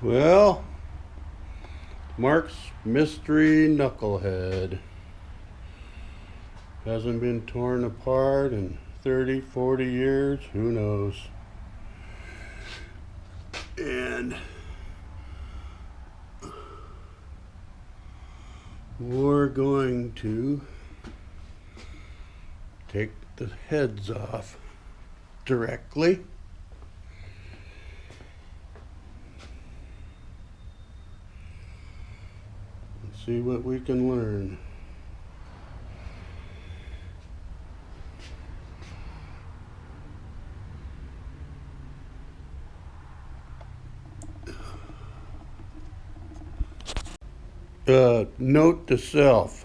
Well, Mark's mystery knucklehead hasn't been torn apart in 30, 40 years, who knows. And we're going to take the heads off directly. See what we can learn. Note to self: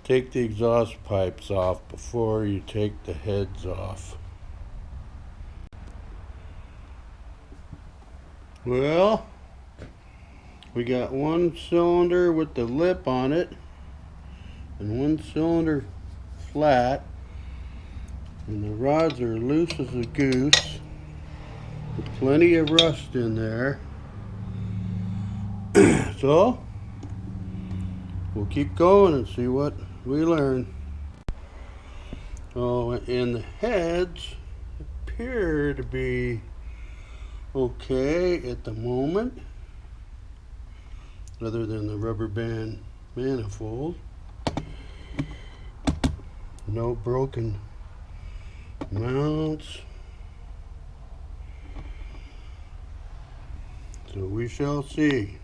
take the exhaust pipes off before you take the heads off. Well, we got one cylinder with the lip on it and one cylinder flat, and the rods are loose as a goose with plenty of rust in there. So we'll keep going and see what we learn. Oh, and the heads appear to be okay at the moment, other than the rubber band manifold. No broken mounts. So we shall see.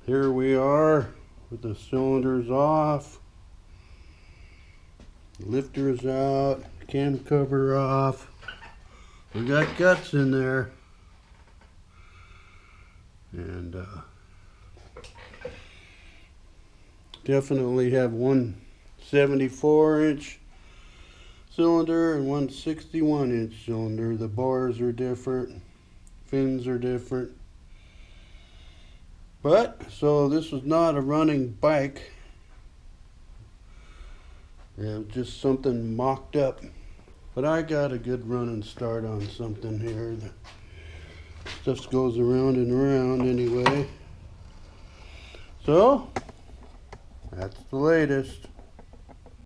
Here we are with the cylinders off, lifters out, cam cover off. We got guts in there. And definitely have one 74-inch cylinder and one 61-inch cylinder. The bars are different, fins are different. But, so this was not a running bike. It was just something mocked up. But I got a good running start on something here. The stuff goes around and around anyway. So, that's the latest.